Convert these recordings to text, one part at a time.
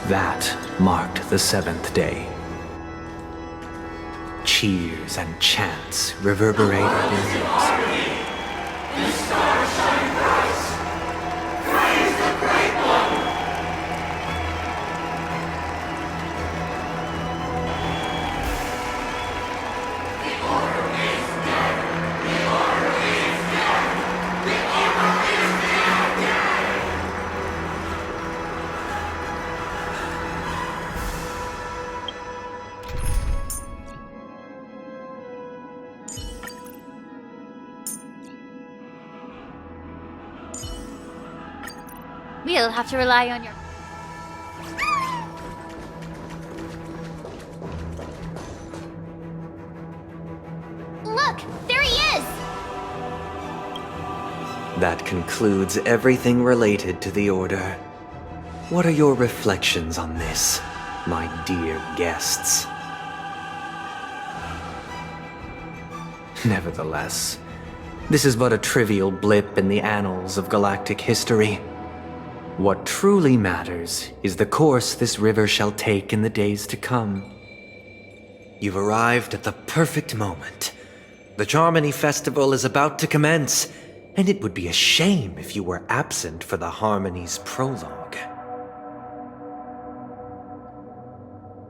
That marked the seventh day. Cheers and chants reverberated in unison. We'll have to rely on your... Look! There he is! That concludes everything related to the Order. What are your reflections on this, my dear guests? Nevertheless, this is but a trivial blip in the annals of galactic history. What truly matters is the course this river shall take in the days to come. You've arrived at the perfect moment. The Charmony Festival is about to commence, and it would be a shame if you were absent for the Harmony's prologue.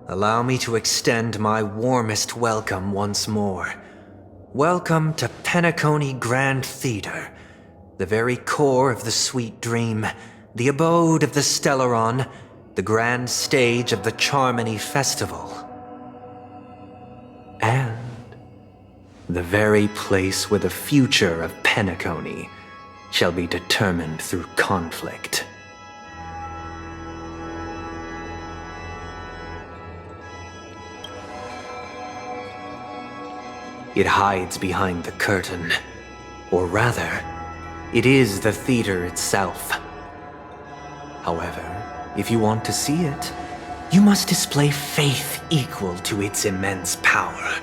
Allow me to extend my warmest welcome once more. Welcome to Penacony Grand Theater, the very core of the sweet dream, the abode of the Stellaron, the grand stage of the Charmony Festival. And the very place where the future of Penacony shall be determined through conflict. It hides behind the curtain, or rather, it is the theater itself. However, if you want to see it, you must display faith equal to its immense power.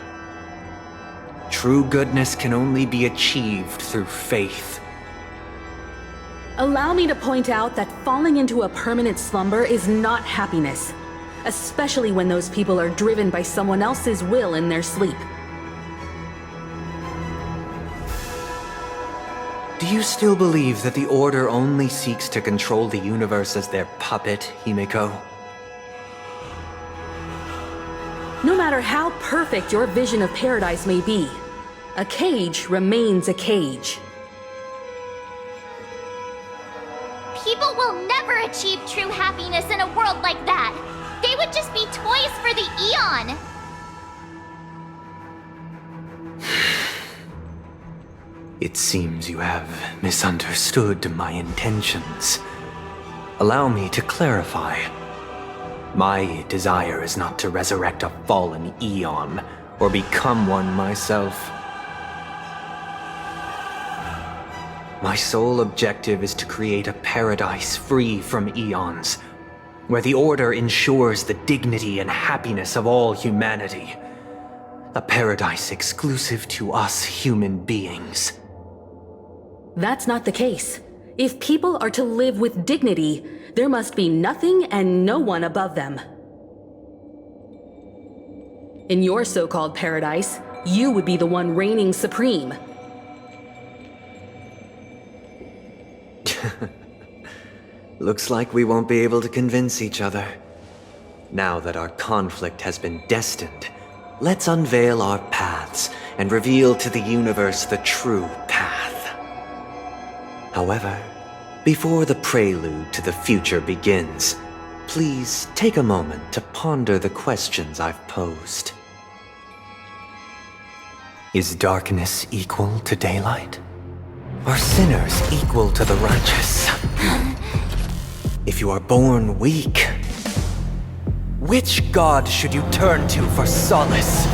True goodness can only be achieved through faith. Allow me to point out that falling into a permanent slumber is not happiness, especially when those people are driven by someone else's will in their sleep. Do you still believe that the Order only seeks to control the universe as their puppet, Himiko? No matter how perfect your vision of paradise may be, a cage remains a cage. People will never achieve true happiness in a world like that. They would just be toys for the Eon. It seems you have misunderstood my intentions. Allow me to clarify. My desire is not to resurrect a fallen Eon, or become one myself. My sole objective is to create a paradise free from Eons, where the Order ensures the dignity and happiness of all humanity. A paradise exclusive to us human beings. That's not the case. If people are to live with dignity, there must be nothing and no one above them. In your so-called paradise, you would be the one reigning supreme. Looks like we won't be able to convince each other. Now that our conflict has been destined, let's unveil our paths and reveal to the universe the true path. However, before the prelude to the future begins, please take a moment to ponder the questions I've posed. Is darkness equal to daylight? Are sinners equal to the righteous? If you are born weak, which god should you turn to for solace?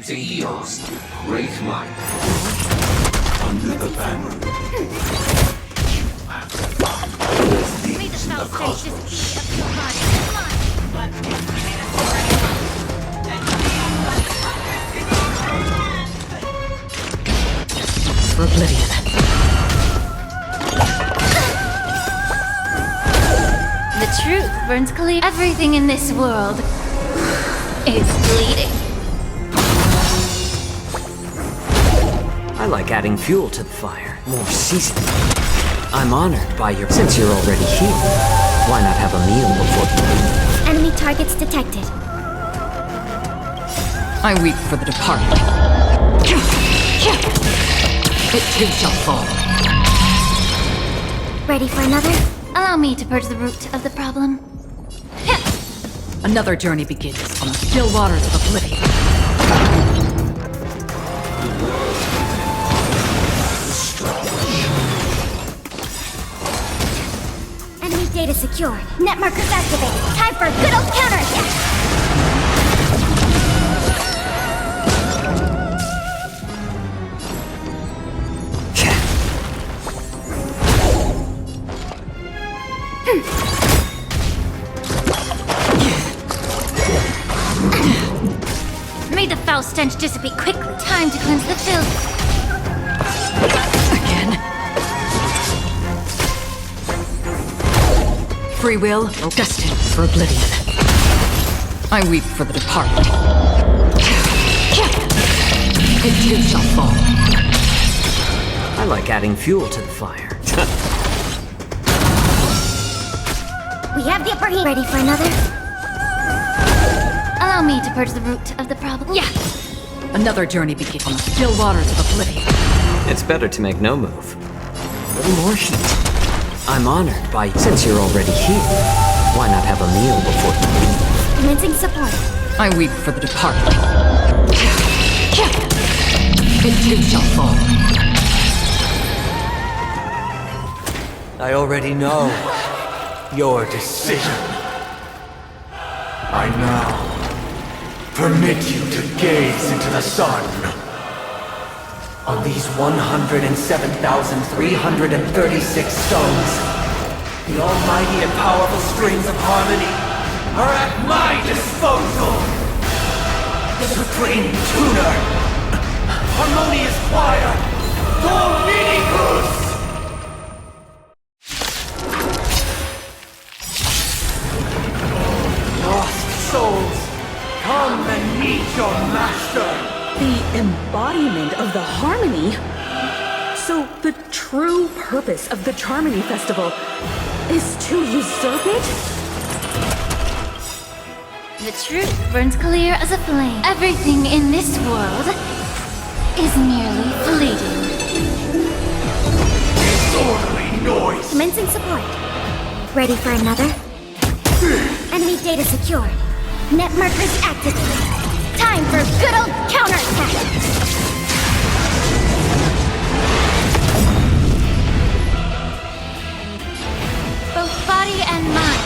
The Eos, great might, under the banner. You have found all things in the cosmos. Oblivion. The truth burns clear. Everything in this world is bleeding. I like adding fuel to the fire. More seasoning. I'm honored by your... Since you're already here, why not have a meal before you leave? Enemy targets detected. I weep for the departed. It too shall fall. Ready for another? Allow me to purge the root of the problem. Another journey begins on the still waters of oblivion. Enemy data secured. Net markers activated. Time for a good old counterattack. May the foul stench dissipate quickly. Time to cleanse the filth. Again? Free will, destined for oblivion. I weep for the departed. It too shall fall. I like adding fuel to the fire. We have the upper hand. Ready for another? Allow me to purge the root of the problem. Yeah. Another journey begins on the still waters of oblivion. It's better to make no move. A little more heat. I'm honored by... Since you're already here, why not have a meal before you leave? Commencing support. I weep for the departed. It too shall fall. I already know your decision. I now permit you to gaze into the sun. On these 107,336 stones, the almighty and powerful strings of harmony are at my disposal! The supreme tuner, harmonious choir, Dominicus! Lost souls, come and meet your master! The embodiment of the harmony? So the true purpose of the Charmony Festival is to usurp it? The truth burns clear as a flame. Everything in this world is merely fleeting. Disorderly noise! Commencing support. Ready for another? Enemy data secured. Net markers activated. Time for a good old counterattack. Both body and mind.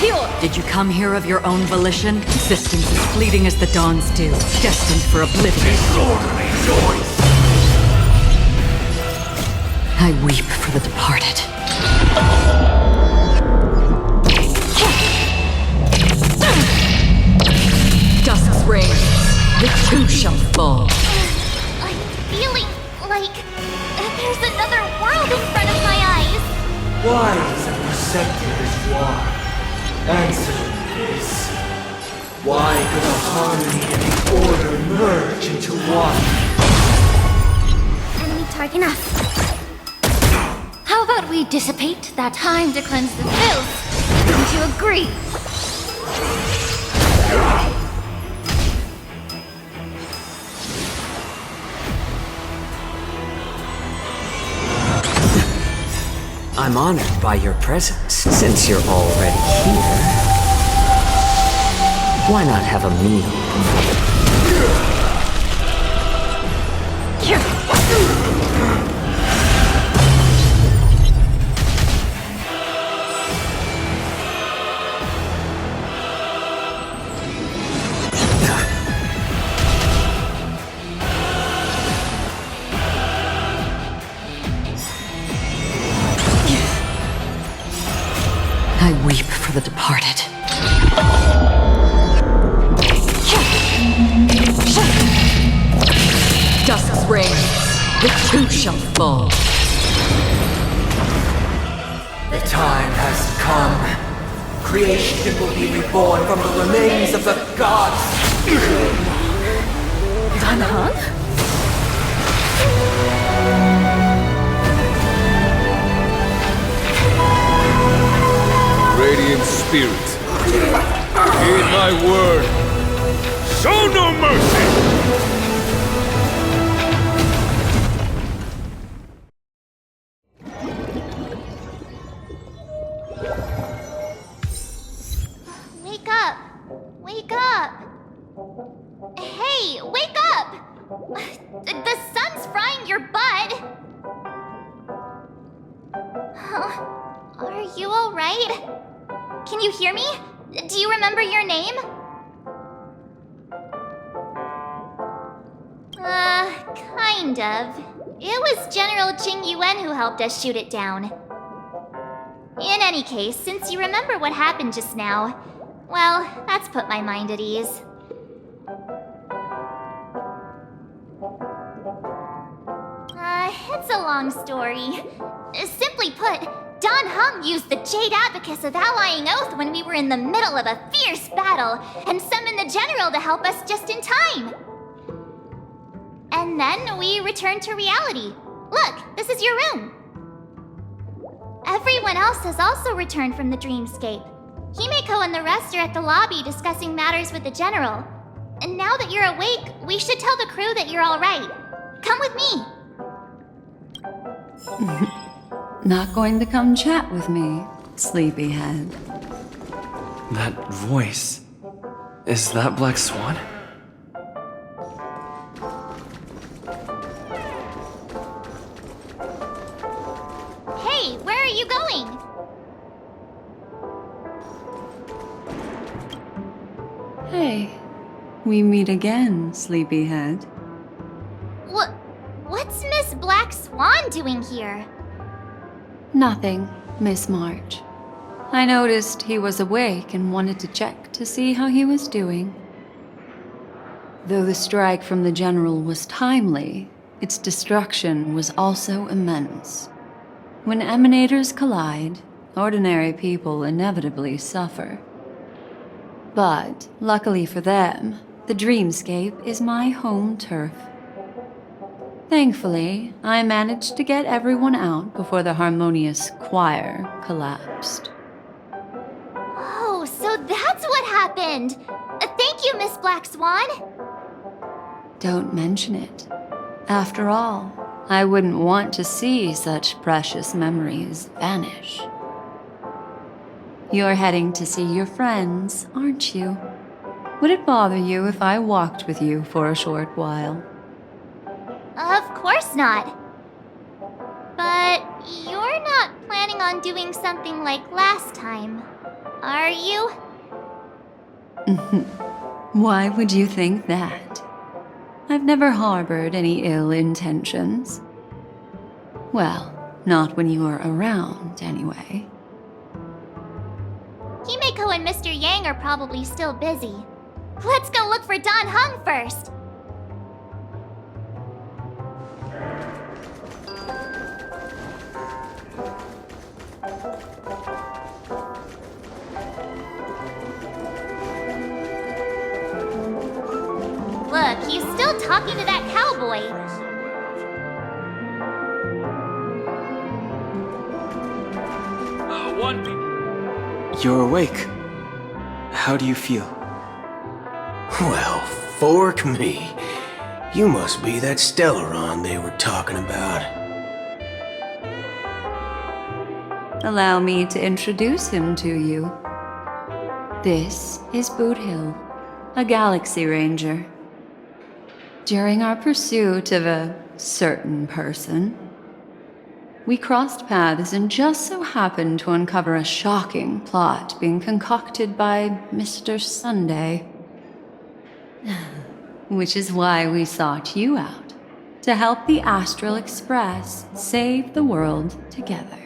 Pure. Did you come here of your own volition? Existence as fleeting as the dawn's dew, destined for oblivion. Disorderly noise! I weep for the departed. Dusk's reign, the two shall fall. I'm feeling like there's another world in front of my eyes. Wise and receptive as you are, answer this. Why could the harmony and the order merge into one? Enemy target enough. How about we dissipate that time to cleanse the filth? Don't you agree? I'm honored by your presence. Since you're already here, why not have a meal? I weep for the departed. Dusk's reign, the two shall fall. The time has come. Creation will be reborn from the remains of the gods. Dan Heng? Radiant spirits, heed my word. Show no mercy! Wake up! Wake up! Hey, wake up! The sun's frying your butt! Are you alright? Can you hear me? Do you remember your name? Kind of. It was General Qing Yuan who helped us shoot it down. In any case, since you remember what happened just now, well, that's put my mind at ease. It's a long story. Simply put, Dan Heng used the Jade Abacus of Allying Oath when we were in the middle of a fierce battle and summoned the General to help us just in time. And then we returned to reality. Look, this is your room. Everyone else has also returned from the dreamscape. Himeko and the rest are at the lobby discussing matters with the General. And now that you're awake, we should tell the crew that you're all right. Come with me. Not going to come chat with me, sleepyhead. That voice. Is that Black Swan? Hey, where are you going? Hey, we meet again, sleepyhead. What's Miss Black Swan doing here? Nothing, Miss March. I noticed he was awake and wanted to check to see how he was doing. Though the strike from the General was timely, its destruction was also immense. When emanators collide, ordinary people inevitably suffer. But, luckily for them, the dreamscape is my home turf. Thankfully, I managed to get everyone out before the harmonious choir collapsed. Oh, so that's what happened! Thank you, Miss Black Swan! Don't mention it. After all, I wouldn't want to see such precious memories vanish. You're heading to see your friends, aren't you? Would it bother you if I walked with you for a short while? Of course not. But you're not planning on doing something like last time, are you? Why would you think that? I've never harbored any ill intentions. Well, not when you were around, anyway. Himeko and Mr. Yang are probably still busy. Let's go look for Dan Heng first! Look, he's still talking to that cowboy. You're awake. How do you feel? Well, fork me. You must be that Stellaron they were talking about. Allow me to introduce him to you. This is Boot Hill, a Galaxy Ranger. During our pursuit of a certain person, we crossed paths and just so happened to uncover a shocking plot being concocted by Mr. Sunday. Which is why we sought you out, to help the Astral Express save the world together.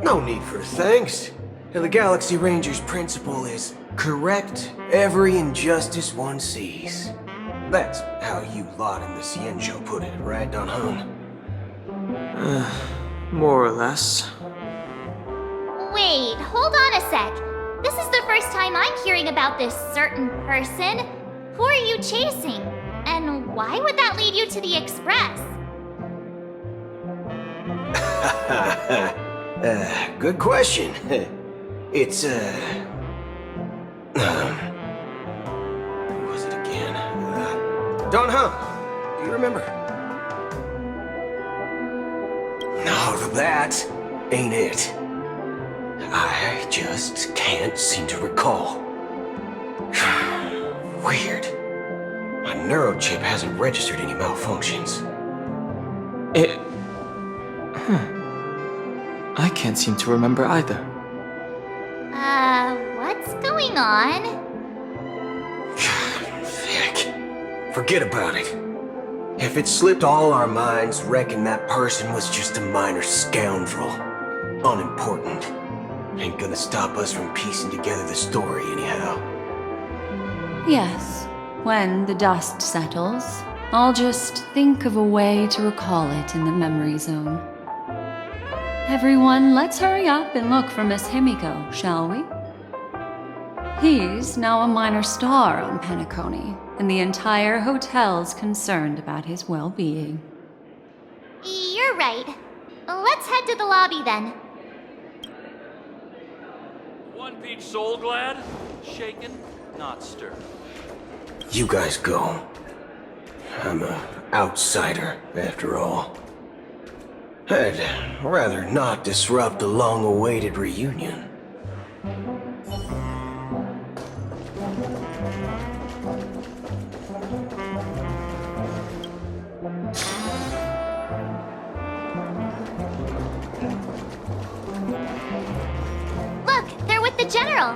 No need for thanks. The Galaxy Ranger's principle is correct every injustice one sees. That's how you lot in the Cienjo put it, right, Don Hung? More or less. Wait, Wait, hold on a sec. This is the first time I'm hearing about this certain person. Who are you chasing? And why would that lead you to the Express? Good question. It's, who was it again? Don Hum. Do you remember? No, that ain't it. I just can't seem to recall. Weird. My neurochip hasn't registered any malfunctions. I can't seem to remember either. What's going on? Heck. Forget about it. If it slipped all our minds, reckon that person was just a minor scoundrel. Unimportant. Ain't gonna stop us from piecing together the story anyhow. Yes, when the dust settles, I'll just think of a way to recall it in the memory zone. Everyone, let's hurry up and look for Miss Himiko, shall we? He's now a minor star on Penacony, and the entire hotel's concerned about his well-being. You're right. Let's head to the lobby then. One peach soul glad? Shaken, not stirred. You guys go. I'm an outsider, after all. I'd rather not disrupt the long-awaited reunion. Look, they're with the General.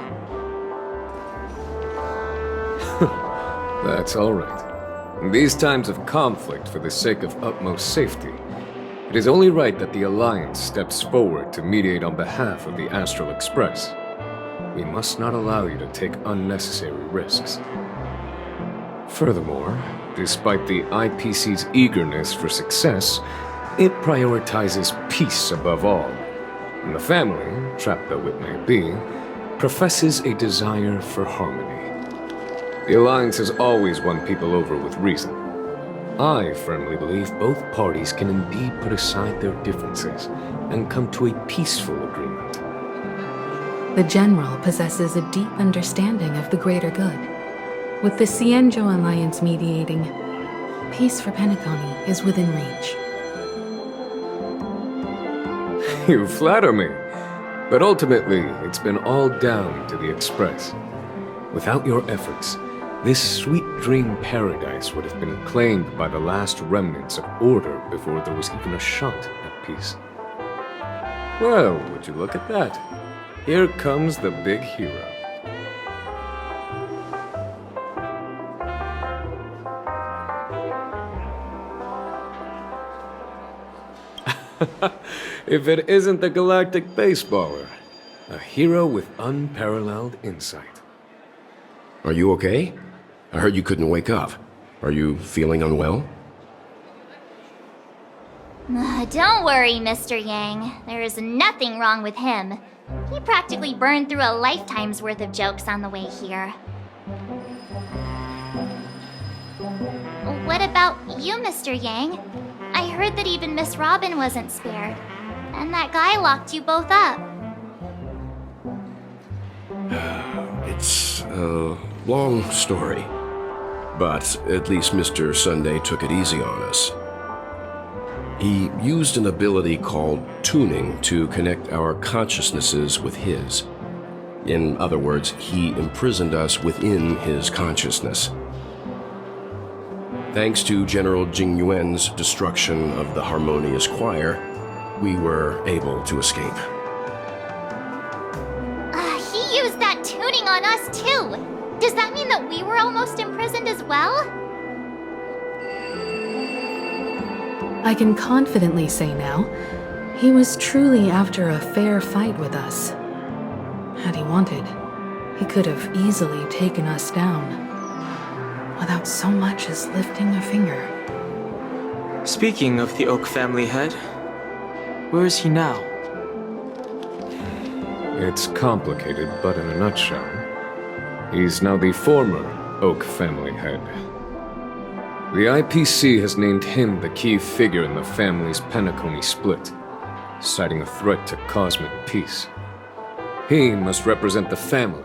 That's all right. In these times of conflict, for the sake of utmost safety, it is only right that the Alliance steps forward to mediate on behalf of the Astral Express. We must not allow you to take unnecessary risks. Furthermore, despite the IPC's eagerness for success, it prioritizes peace above all. And the family, trapped though it may be, professes a desire for harmony. The Alliance has always won people over with reason. I firmly believe both parties can indeed put aside their differences and come to a peaceful agreement. The General possesses a deep understanding of the greater good. With the Cienjo Alliance mediating, peace for Penacony is within reach. You flatter me. But ultimately, it's been all down to the Express. Without your efforts, this sweet dream paradise would have been claimed by the last remnants of order before there was even a shot at peace. Well, would you look at that? Here comes the big hero. If it isn't the galactic baseballer, a hero with unparalleled insight. Are you okay? I heard you couldn't wake up. Are you feeling unwell? Don't worry, Mr. Yang. There is nothing wrong with him. He practically burned through a lifetime's worth of jokes on the way here. What about you, Mr. Yang? I heard that even Miss Robin wasn't spared. And that guy locked you both up. It's a long story. But at least Mr. Sunday took it easy on us. He used an ability called tuning to connect our consciousnesses with his. In other words, he imprisoned us within his consciousness. Thanks to General Jing Yuan's destruction of the Harmonious Choir, we were able to escape. He used that tuning on us too. Does that mean that we were almost imprisoned as well? I can confidently say now, he was truly after a fair fight with us. Had he wanted, he could have easily taken us down, without so much as lifting a finger. Speaking of the Oak family head, where is he now? It's complicated, but in a nutshell, he's now the former Oak family head. The IPC has named him the key figure in the family's Penacony split, citing a threat to cosmic peace. He must represent the family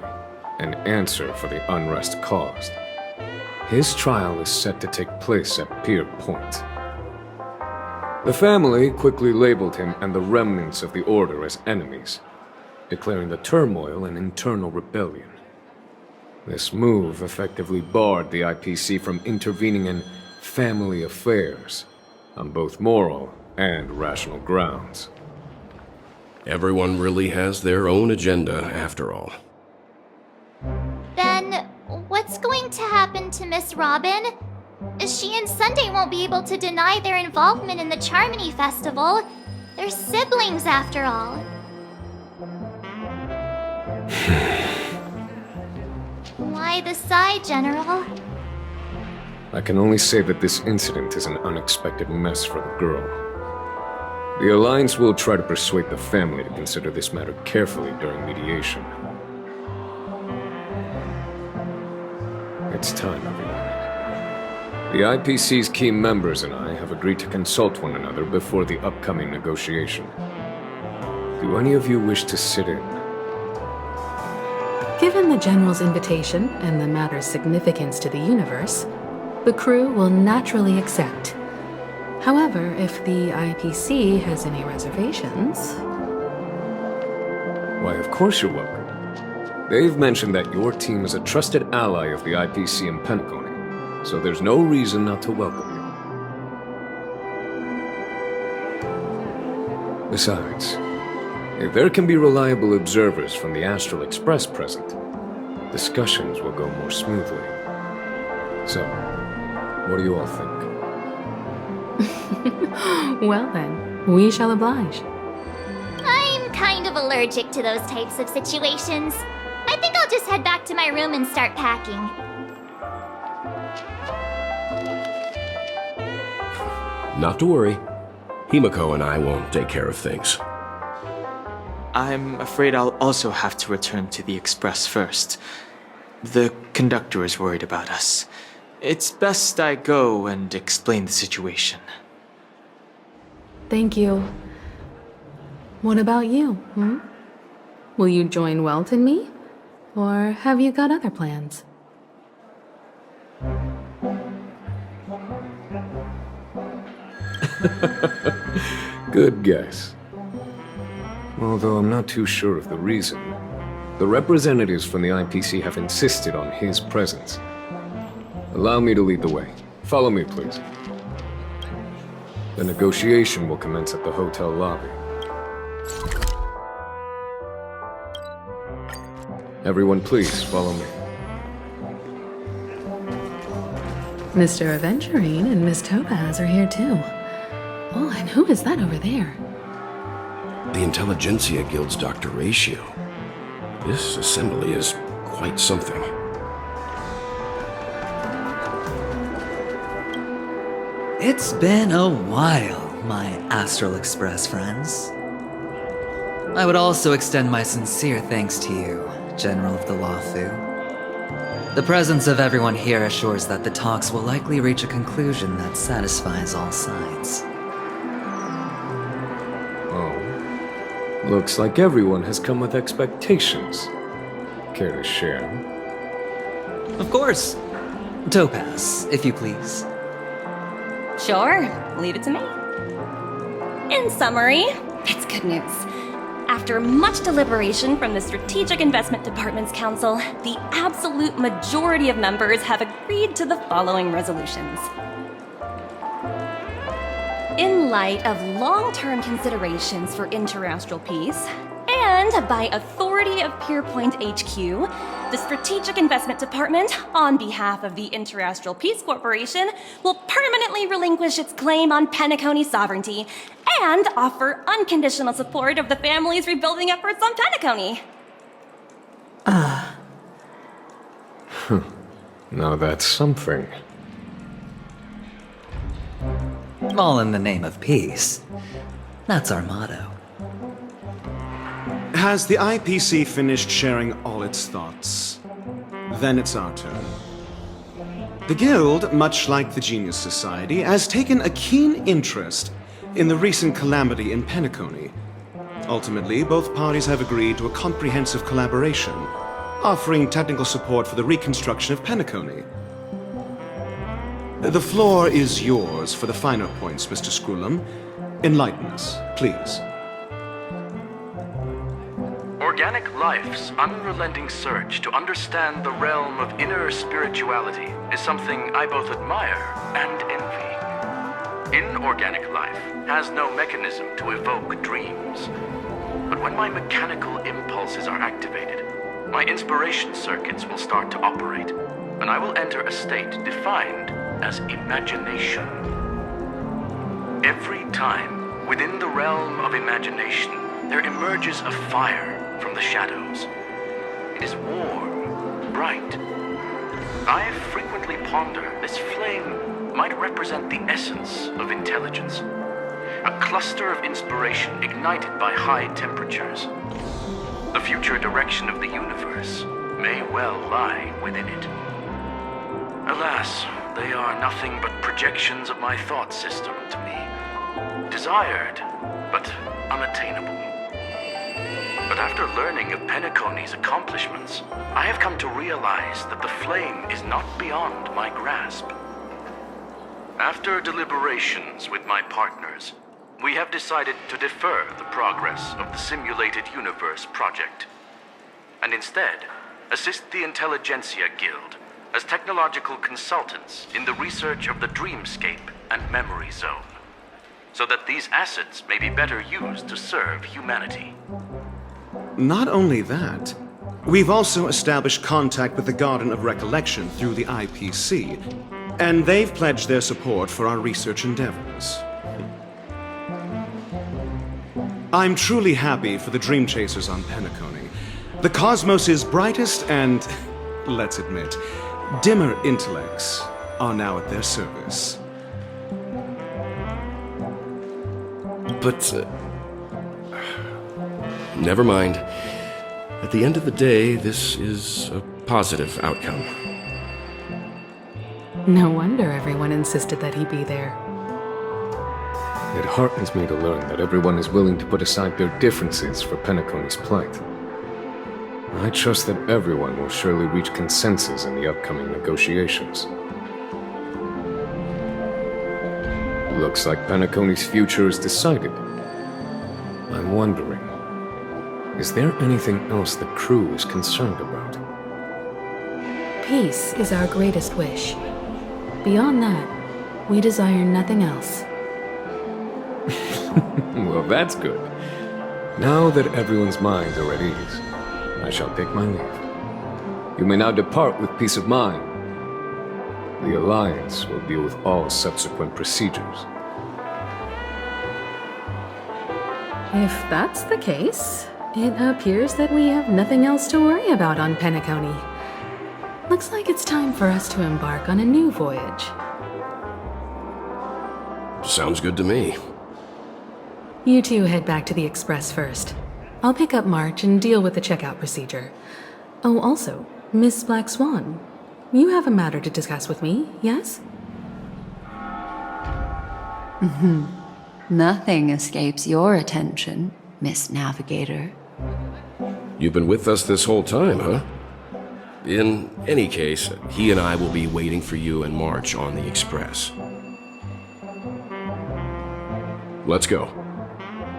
and answer for the unrest caused. His trial is set to take place at Pier Point. The family quickly labeled him and the remnants of the Order as enemies, declaring the turmoil an internal rebellion. This move effectively barred the IPC from intervening in family affairs on both moral and rational grounds. Everyone really has their own agenda, after all. Then, what's going to happen to Miss Robin? She and Sunday won't be able to deny their involvement in the Charmony Festival. They're siblings, after all. Why the sigh, General? I can only say that this incident is an unexpected mess for the girl. The Alliance will try to persuade the family to consider this matter carefully during mediation. It's time, everyone. The IPC's key members and I have agreed to consult one another before the upcoming negotiation. Do any of you wish to sit in? Given the General's invitation and the matter's significance to the universe, the crew will naturally accept. However, if the IPC has any reservations... Why, of course you're welcome. They've mentioned that your team is a trusted ally of the IPC in Penacony, so there's no reason not to welcome you. Besides, if there can be reliable observers from the Astral Express present, discussions will go more smoothly. So, what do you all think? Well then, we shall oblige. I'm kind of allergic to those types of situations. I think I'll just head back to my room and start packing. Not to worry. Himiko and I won't take care of things. I'm afraid I'll also have to return to the Express first. The conductor is worried about us. It's best I go and explain the situation. Thank you. What about you, Will you join Welt and me? Or have you got other plans? Good guess. Although I'm not too sure of the reason. The representatives from the IPC have insisted on his presence. Allow me to lead the way. Follow me, please. The negotiation will commence at the hotel lobby. Everyone, please follow me. Mr. Aventurine and Miss Topaz are here too. Oh, and who is that over there? The Intelligentsia Guild's Dr. Ratio. This assembly is quite something. It's been a while, my Astral Express friends. I would also extend my sincere thanks to you, General of the Luofu. The presence of everyone here assures that the talks will likely reach a conclusion that satisfies all sides. Oh. Looks like everyone has come with expectations. Care to share? Of course. Topaz, if you please. Sure, leave it to me. In summary, it's good news. After much deliberation from the Strategic Investment Department's Council, the absolute majority of members have agreed to the following resolutions. In light of long-term considerations for interastral peace, and by authority of Pierpoint HQ, the Strategic Investment Department, on behalf of the Interastral Peace Corporation, will permanently relinquish its claim on Penacony sovereignty and offer unconditional support of the family's rebuilding efforts on Penacony. Now that's something. All in the name of peace. That's our motto. Has the IPC finished sharing all its thoughts? Then it's our turn. The Guild, much like the Genius Society, has taken a keen interest in the recent calamity in Penacony. Ultimately, both parties have agreed to a comprehensive collaboration, offering technical support for the reconstruction of Penacony. The floor is yours for the finer points, Mr. Screwlum. Enlighten us, please. Organic life's unrelenting search to understand the realm of inner spirituality is something I both admire and envy. Inorganic life has no mechanism to evoke dreams. But when my mechanical impulses are activated, my inspiration circuits will start to operate, and I will enter a state defined as imagination. Every time, within the realm of imagination, there emerges a fire from the shadows. It is warm, bright. I frequently ponder this flame might represent the essence of intelligence. A cluster of inspiration ignited by high temperatures. The future direction of the universe may well lie within it. Alas, they are nothing but projections of my thought system to me. Desired, but unattainable. But after learning of Penacony's accomplishments, I have come to realize that the flame is not beyond my grasp. After deliberations with my partners, we have decided to defer the progress of the Simulated Universe project, and instead assist the Intelligentsia Guild as technological consultants in the research of the Dreamscape and Memory Zone, so that these assets may be better used to serve humanity. Not only that, we've also established contact with the Garden of Recollection through the IPC, and they've pledged their support for our research endeavors. I'm truly happy for the Dream Chasers on Penacony. The cosmos' brightest and, let's admit, dimmer intellects are now at their service. But, never mind. At the end of the day, this is a positive outcome. No wonder everyone insisted that he be there. It heartens me to learn that everyone is willing to put aside their differences for Penacony's plight. I trust that everyone will surely reach consensus in the upcoming negotiations. Looks like Penacony's future is decided. I'm wondering, is there anything else the crew is concerned about? Peace is our greatest wish. Beyond that, we desire nothing else. Well, that's good. Now that everyone's minds are at ease, I shall take my leave. You may now depart with peace of mind. The Alliance will deal with all subsequent procedures. If that's the case, it appears that we have nothing else to worry about on Penacony. Looks like it's time for us to embark on a new voyage. Sounds good to me. You two head back to the Express first. I'll pick up March and deal with the checkout procedure. Oh, also, Miss Black Swan, you have a matter to discuss with me, yes? Nothing escapes your attention, Miss Navigator. You've been with us this whole time, huh? In any case, he and I will be waiting for you and March on the Express. Let's go.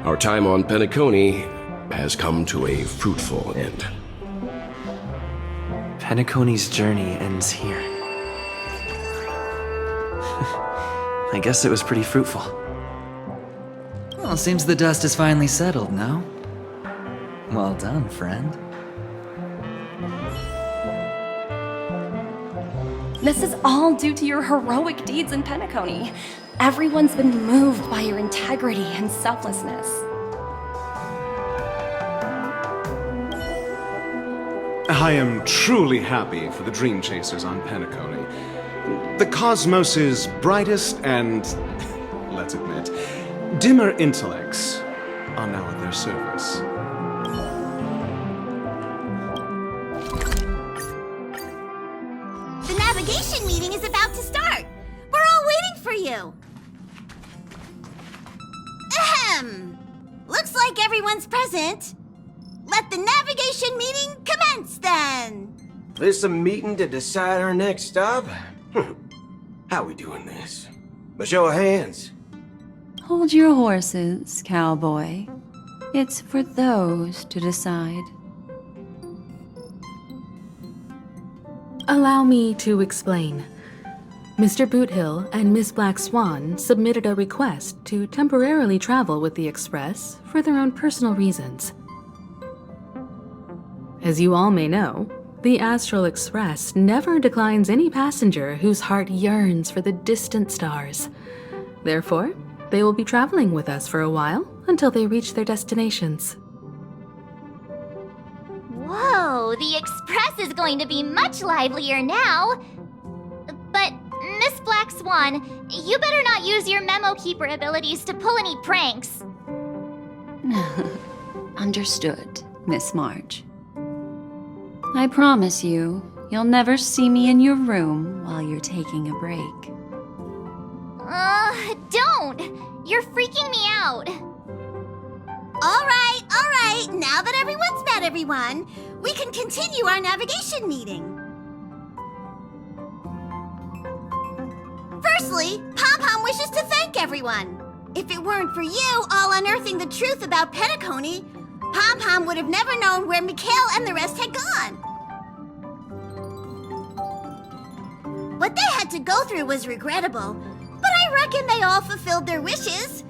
Our time on Penacony has come to a fruitful end. Penacony's journey ends here. I guess it was pretty fruitful. Well, seems the dust is finally settled now. Well done, friend. This is all due to your heroic deeds in Penacony. Everyone's been moved by your integrity and selflessness. I am truly happy for the Dream Chasers on Penacony. The cosmos' brightest and, let's admit, dimmer intellects are now at their service. navigation meeting is about to start. We're all waiting for you. Ahem. Looks like everyone's present. Let the navigation meeting commence then. This a meeting to decide our next stop? How we doing this? A show of hands. Hold your horses, cowboy. It's for those to decide. Allow me to explain. Mr. Boothill and Miss Black Swan submitted a request to temporarily travel with the Express for their own personal reasons. As you all may know, the Astral Express never declines any passenger whose heart yearns for the distant stars. Therefore, they will be traveling with us for a while until they reach their destinations. Whoa, the Express is going to be much livelier now. But, Miss Black Swan, you better not use your memo keeper abilities to pull any pranks. Understood, Miss March. I promise you, you'll never see me in your room while you're taking a break. Don't! You're freaking me out. All right. Now that everyone's met everyone, we can continue our navigation meeting. Firstly, Pom-Pom wishes to thank everyone. If it weren't for you all unearthing the truth about Petacone, Pom-Pom would have never known where Mikhail and the rest had gone. What they had to go through was regrettable, but I reckon they all fulfilled their wishes.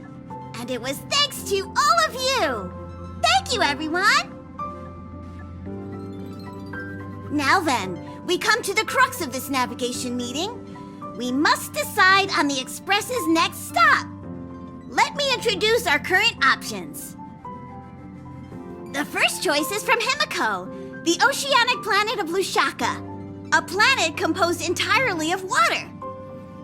And it was thanks to all of you. Thank you, everyone. Now then, we come to the crux of this navigation meeting. We must decide on the Express's next stop. Let me introduce our current options. The first choice is from Himiko, the oceanic planet of Lushaka, a planet composed entirely of water.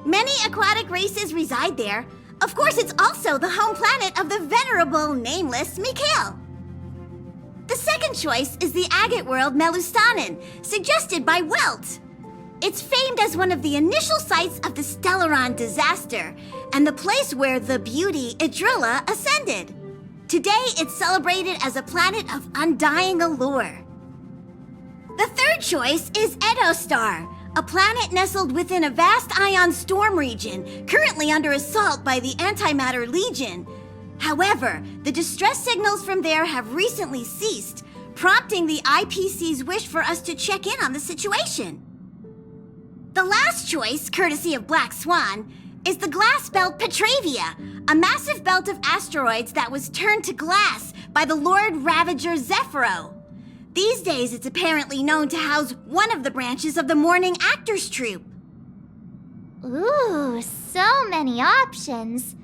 Many aquatic races reside there. Of course, it's also the home planet of the venerable, nameless Mikhail. The second choice is the agate world Melustanen, suggested by Welt. It's famed as one of the initial sites of the Stellaron disaster, and the place where the beauty Idrilla ascended. Today, it's celebrated as a planet of undying allure. The third choice is Edostar, a planet nestled within a vast ion storm region, currently under assault by the Antimatter Legion. However, the distress signals from there have recently ceased, prompting the IPC's wish for us to check in on the situation. The last choice, courtesy of Black Swan, is the glass belt Petravia, a massive belt of asteroids that was turned to glass by the Lord Ravager Zephyro. These days, it's apparently known to house one of the branches of the Morning Actors Troupe. Ooh, so many options.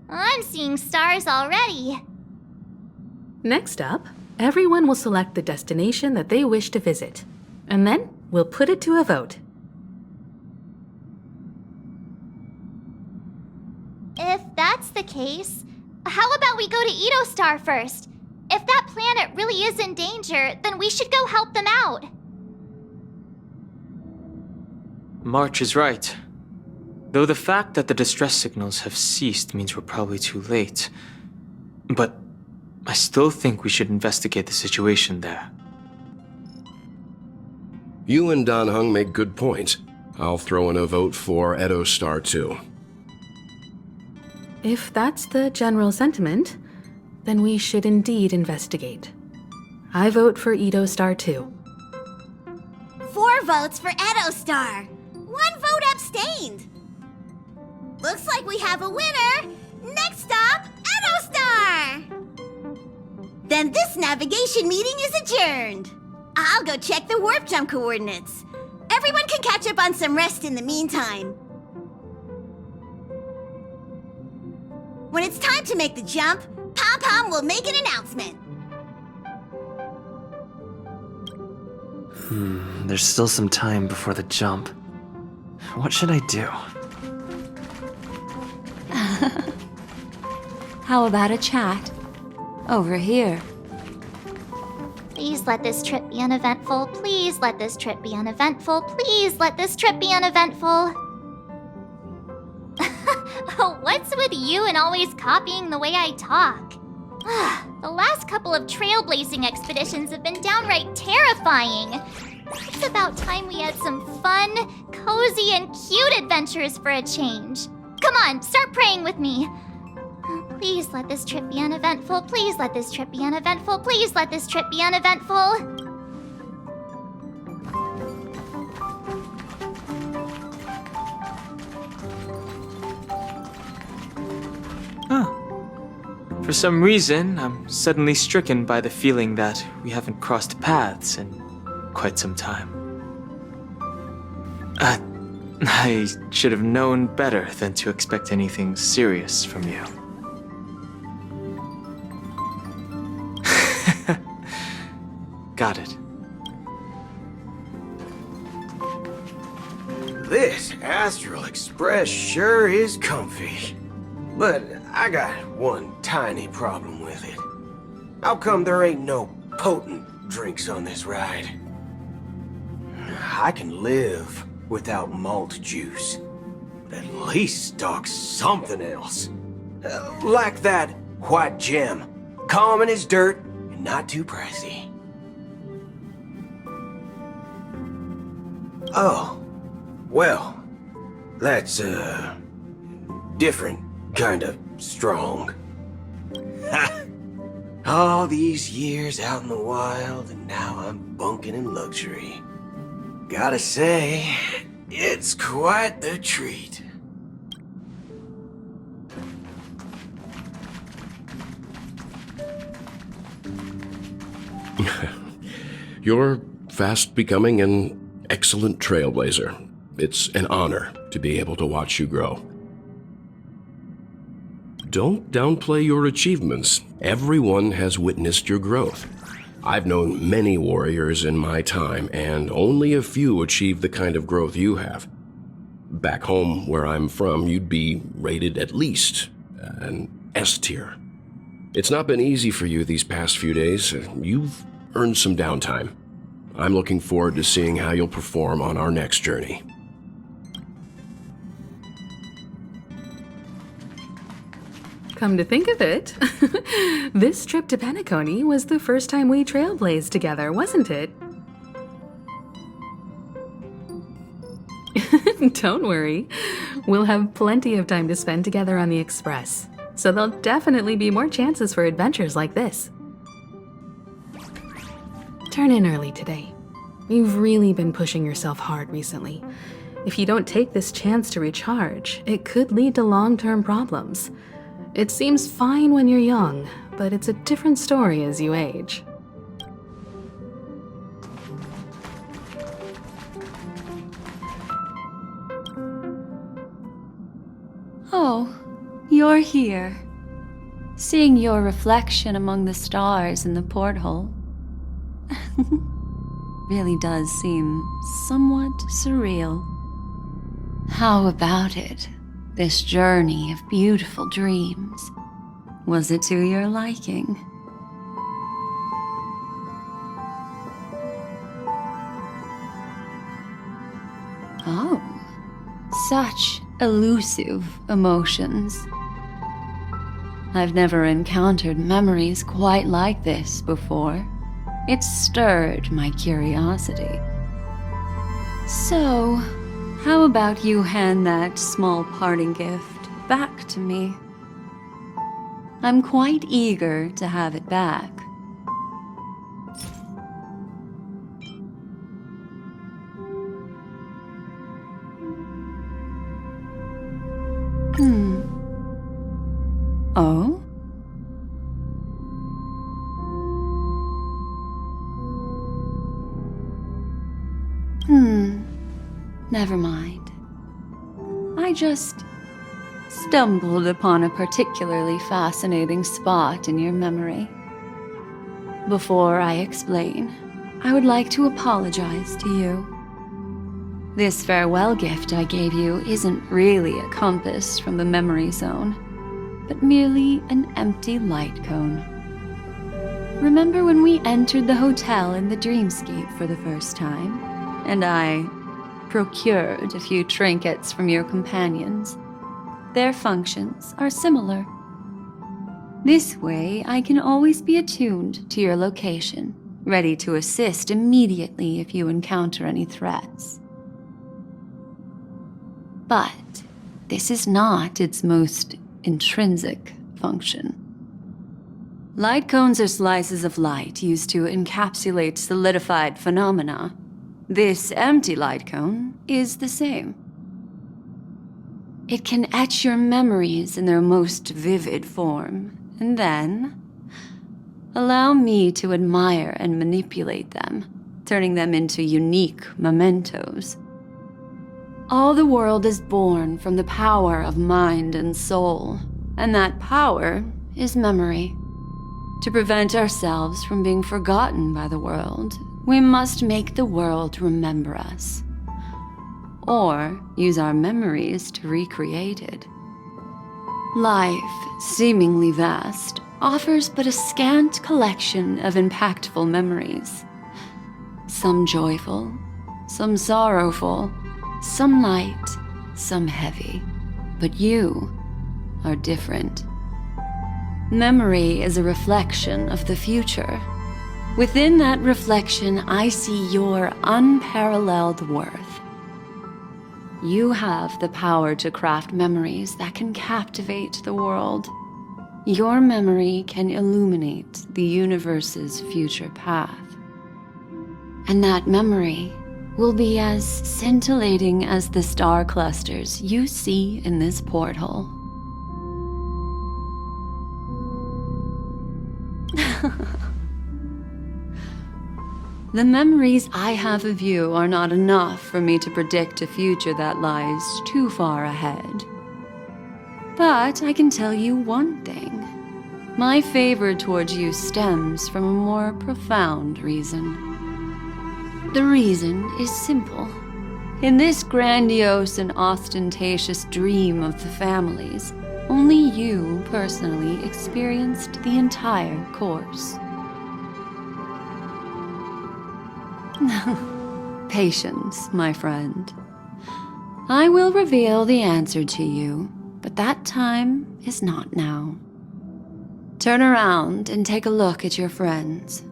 I'm seeing stars already. Next up, everyone will select the destination that they wish to visit, and then we'll put it to a vote. If that's the case, how about we go to Edostar first? If that planet really is in danger, then we should go help them out. March is right. Though the fact that the distress signals have ceased means we're probably too late. But I still think we should investigate the situation there. You and Dan Heng make good points. I'll throw in a vote for Edostar too. If that's the general sentiment, then we should indeed investigate. I vote for Edostar too. 4 votes for Edostar. 1 vote abstained. Looks like we have a winner. Next stop, Edostar! Then this navigation meeting is adjourned. I'll go check the warp jump coordinates. Everyone can catch up on some rest in the meantime. When it's time to make the jump, Pom-Pom will make an announcement. There's still some time before the jump. What should I do? How about a chat? Over here. Please let this trip be uneventful. Please let this trip be uneventful. Please let this trip be uneventful. What's with you and always copying the way I talk? The last couple of trailblazing expeditions have been downright terrifying. It's about time we had some fun, cozy, and cute adventures for a change. Come on, start praying with me. Please let this trip be uneventful. Please let this trip be uneventful. Please let this trip be uneventful. For some reason, I'm suddenly stricken by the feeling that we haven't crossed paths in quite some time. I should have known better than to expect anything serious from you. Got it. This Astral Express sure is comfy. But I got one tiny problem with it. How come there ain't no potent drinks on this ride? I can live without malt juice, but at least stock something else. Like that white gem, calm as dirt and not too pricey. Oh, well, that's different kind of strong. Ha! All these years out in the wild, and now I'm bunking in luxury. Gotta say, it's quite the treat. You're fast becoming an excellent trailblazer. It's an honor to be able to watch you grow. Don't downplay your achievements. Everyone has witnessed your growth. I've known many warriors in my time, and only a few achieve the kind of growth you have. Back home, where I'm from, you'd be rated at least an S tier. It's not been easy for you these past few days. You've earned some downtime. I'm looking forward to seeing how you'll perform on our next journey. Come to think of it, this trip to Penacony was the first time we trailblazed together, wasn't it? Don't worry. We'll have plenty of time to spend together on the Express, so there'll definitely be more chances for adventures like this. Turn in early today. You've really been pushing yourself hard recently. If you don't take this chance to recharge, it could lead to long-term problems. It seems fine when you're young, but it's a different story as you age. Oh, you're here. Seeing your reflection among the stars in the porthole really does seem somewhat surreal. How about it? This journey of beautiful dreams. Was it to your liking? Oh, such elusive emotions. I've never encountered memories quite like this before. It stirred my curiosity. So, how about you hand that small parting gift back to me? I'm quite eager to have it back. Oh? Never mind. I just stumbled upon a particularly fascinating spot in your memory. Before I explain, I would like to apologize to you. This farewell gift I gave you isn't really a compass from the memory zone, but merely an empty light cone. Remember when we entered the hotel in the dreamscape for the first time, and I procured a few trinkets from your companions? Their functions are similar. This way, I can always be attuned to your location, ready to assist immediately if you encounter any threats. But this is not its most intrinsic function. Light cones are slices of light used to encapsulate solidified phenomena. This empty light cone is the same. It can etch your memories in their most vivid form, and then allow me to admire and manipulate them, turning them into unique mementos. All the world is born from the power of mind and soul, and that power is memory. To prevent ourselves from being forgotten by the world, we must make the world remember us, or use our memories to recreate it. Life, seemingly vast, offers but a scant collection of impactful memories. Some joyful, some sorrowful, some light, some heavy. But you are different. Memory is a reflection of the future. Within that reflection, I see your unparalleled worth. You have the power to craft memories that can captivate the world. Your memory can illuminate the universe's future path. And that memory will be as scintillating as the star clusters you see in this porthole. The memories I have of you are not enough for me to predict a future that lies too far ahead. But I can tell you one thing. My favor towards you stems from a more profound reason. The reason is simple. In this grandiose and ostentatious dream of the families, only you personally experienced the entire course. Patience, my friend. I will reveal the answer to you, but that time is not now. Turn around and take a look at your friends.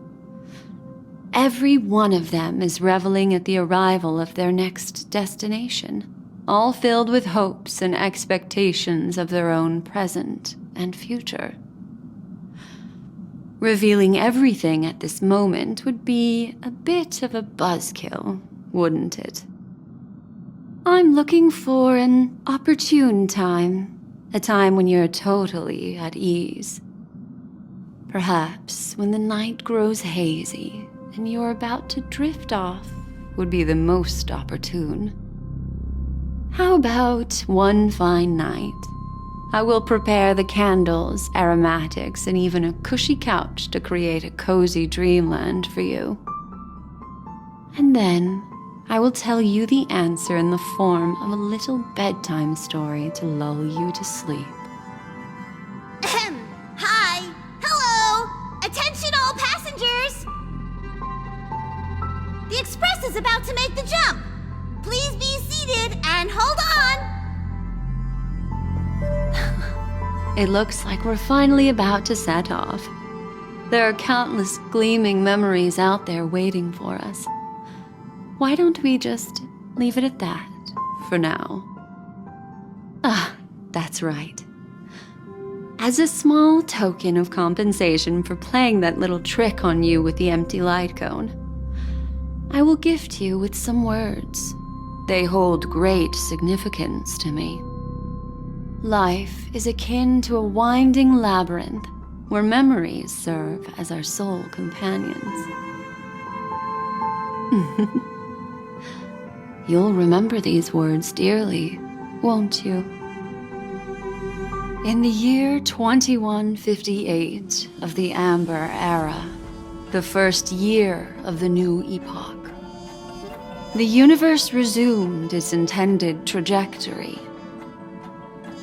Every one of them is reveling at the arrival of their next destination, all filled with hopes and expectations of their own present and future. Revealing everything at this moment would be a bit of a buzzkill, wouldn't it? I'm looking for an opportune time, a time when you're totally at ease. Perhaps when the night grows hazy and you're about to drift off would be the most opportune. How about one fine night? I will prepare the candles, aromatics, and even a cushy couch to create a cozy dreamland for you. And then I will tell you the answer in the form of a little bedtime story to lull you to sleep. Ahem. Hi. Hello. Attention all passengers. The express is about to make the jump. Please be seated and hold on. It looks like we're finally about to set off. There are countless gleaming memories out there waiting for us. Why don't we just leave it at that for now? Ah, that's right. As a small token of compensation for playing that little trick on you with the empty light cone, I will gift you with some words. They hold great significance to me. Life is akin to a winding labyrinth where memories serve as our sole companions. You'll remember these words dearly, won't you? In the year 2158 of the Amber Era, the first year of the new epoch, the universe resumed its intended trajectory.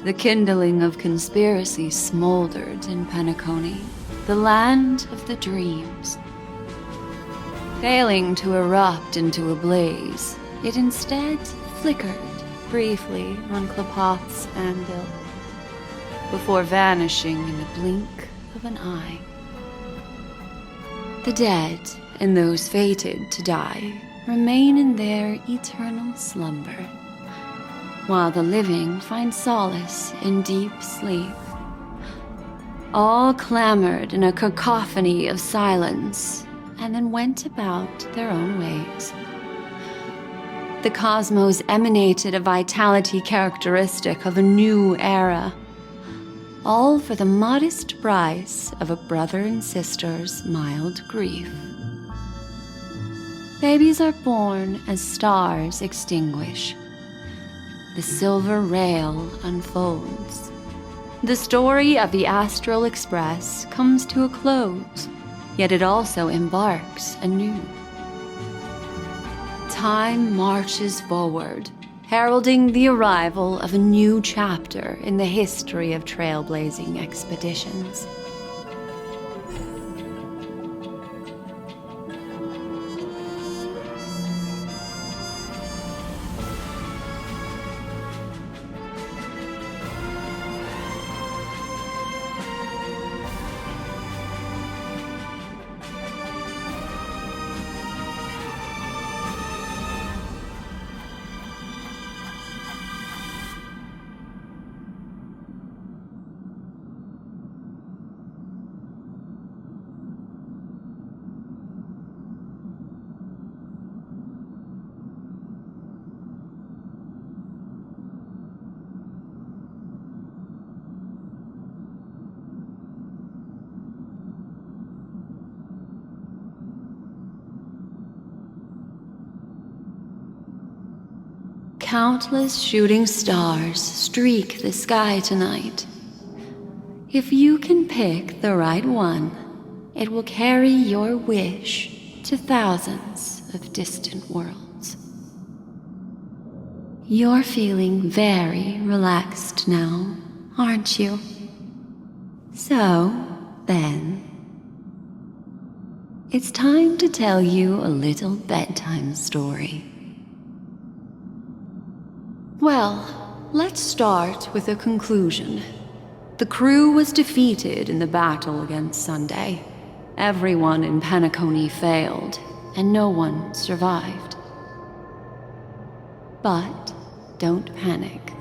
The kindling of conspiracy smoldered in Penacony, the land of the dreams. Failing to erupt into a blaze, it instead flickered briefly on Klapoth's anvil, before vanishing in the blink of an eye. The dead and those fated to die remain in their eternal slumber, while the living find solace in deep sleep. All clamored in a cacophony of silence, and then went about their own ways. The cosmos emanated a vitality characteristic of a new era, all for the modest price of a brother and sister's mild grief. Babies are born as stars extinguish. The silver rail unfolds. The story of the Astral Express comes to a close, yet it also embarks anew. Time marches forward, heralding the arrival of a new chapter in the history of trailblazing expeditions. Countless shooting stars streak the sky tonight. If you can pick the right one, it will carry your wish to thousands of distant worlds. You're feeling very relaxed now, aren't you? So, then, it's time to tell you a little bedtime story. Well, let's start with a conclusion. The crew was defeated in the battle against Sunday. Everyone in Penacony failed, and no one survived. But don't panic.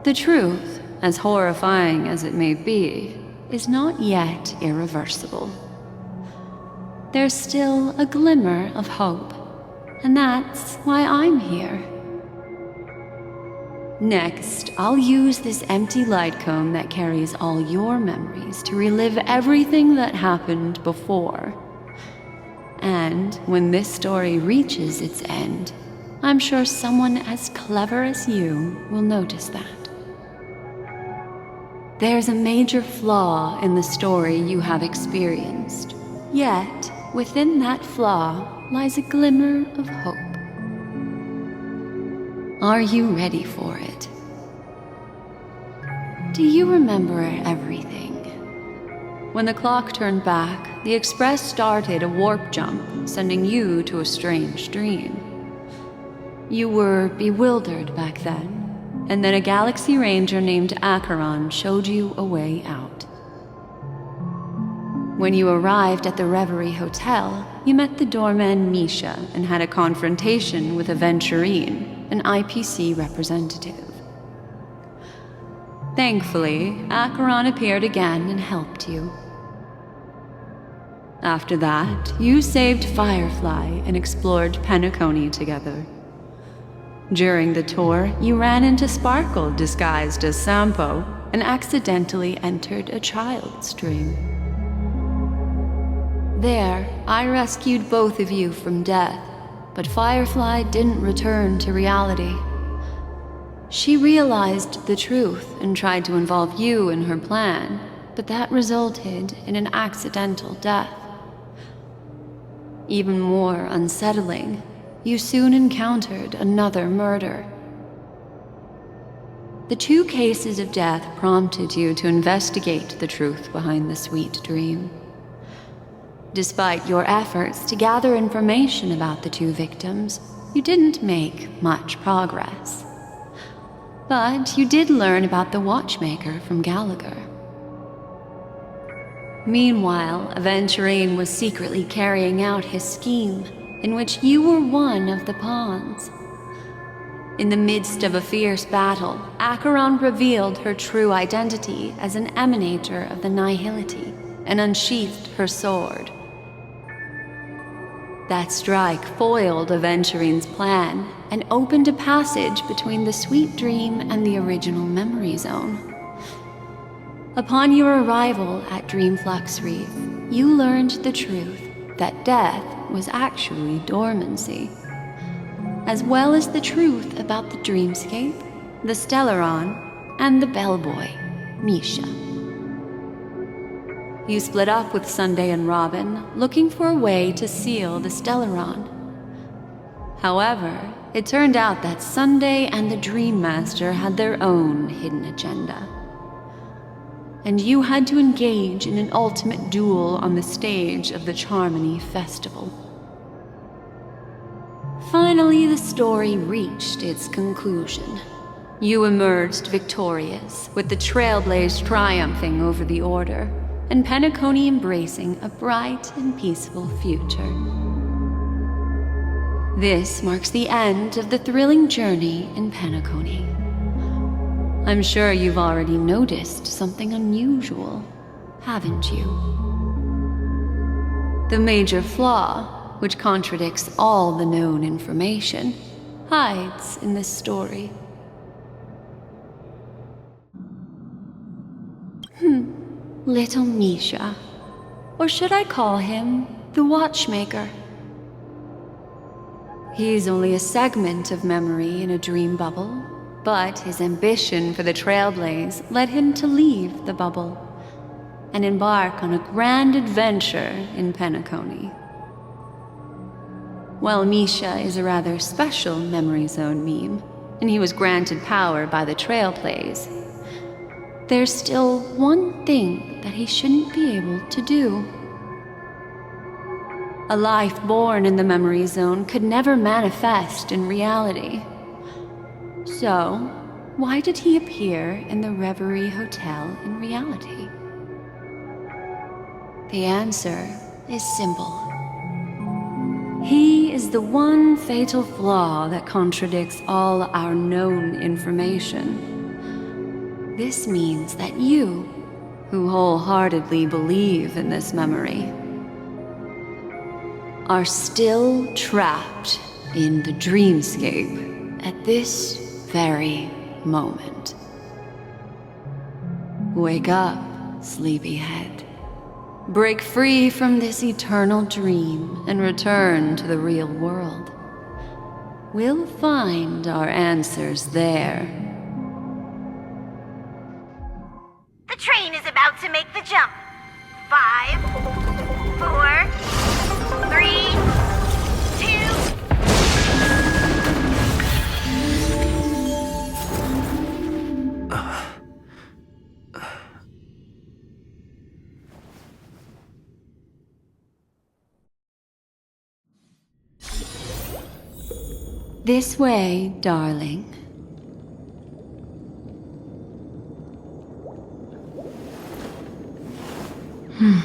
The truth, as horrifying as it may be, is not yet irreversible. There's still a glimmer of hope, and that's why I'm here. Next, I'll use this empty light cone that carries all your memories to relive everything that happened before. And when this story reaches its end, I'm sure someone as clever as you will notice that. There's a major flaw in the story you have experienced, yet within that flaw lies a glimmer of hope. Are you ready for it? Do you remember everything? When the clock turned back, the Express started a warp jump, sending you to a strange dream. You were bewildered back then, and then a Galaxy Ranger named Acheron showed you a way out. When you arrived at the Reverie Hotel, you met the doorman Misha and had a confrontation with Aventurine, an IPC representative. Thankfully, Acheron appeared again and helped you. After that, you saved Firefly and explored Penacony together. During the tour, you ran into Sparkle disguised as Sampo and accidentally entered a child's dream. There, I rescued both of you from death, but Firefly didn't return to reality. She realized the truth and tried to involve you in her plan, but that resulted in an accidental death. Even more unsettling, you soon encountered another murder. The 2 cases of death prompted you to investigate the truth behind the sweet dream. Despite your efforts to gather information about the 2 victims, you didn't make much progress. But you did learn about the watchmaker from Gallagher. Meanwhile, Aventurine was secretly carrying out his scheme, in which you were one of the pawns. In the midst of a fierce battle, Acheron revealed her true identity as an emanator of the Nihility and unsheathed her sword. That strike foiled Aventurine's plan and opened a passage between the sweet dream and the original memory zone. Upon your arrival at Dreamflux Reef, you learned the truth that death was actually dormancy, as well as the truth about the dreamscape, the Stellaron, and the bellboy, Misha. You split up with Sunday and Robin, looking for a way to seal the Stellaron. However, it turned out that Sunday and the Dream Master had their own hidden agenda. And you had to engage in an ultimate duel on the stage of the Charmony Festival. Finally, the story reached its conclusion. You emerged victorious, with the Trailblaze triumphing over the Order, and Penacony embracing a bright and peaceful future. This marks the end of the thrilling journey in Penacony. I'm sure you've already noticed something unusual, haven't you? The major flaw, which contradicts all the known information, hides in this story. Little Misha. Or should I call him the Watchmaker? He's only a segment of memory in a dream bubble, but his ambition for the Trailblaze led him to leave the bubble and embark on a grand adventure in Penacony. While Misha is a rather special memory zone meme, and he was granted power by the Trailblaze, there's still one thing that he shouldn't be able to do. A life born in the memory zone could never manifest in reality. So, why did he appear in the Reverie Hotel in reality? The answer is simple. He is the one fatal flaw that contradicts all our known information. This means that you, who wholeheartedly believe in this memory, are still trapped in the dreamscape at this very moment. Wake up, sleepyhead. Break free from this eternal dream and return to the real world. We'll find our answers there. The train is about to make the jump. 5, 4, 3, 2. This way, darling. Hmm.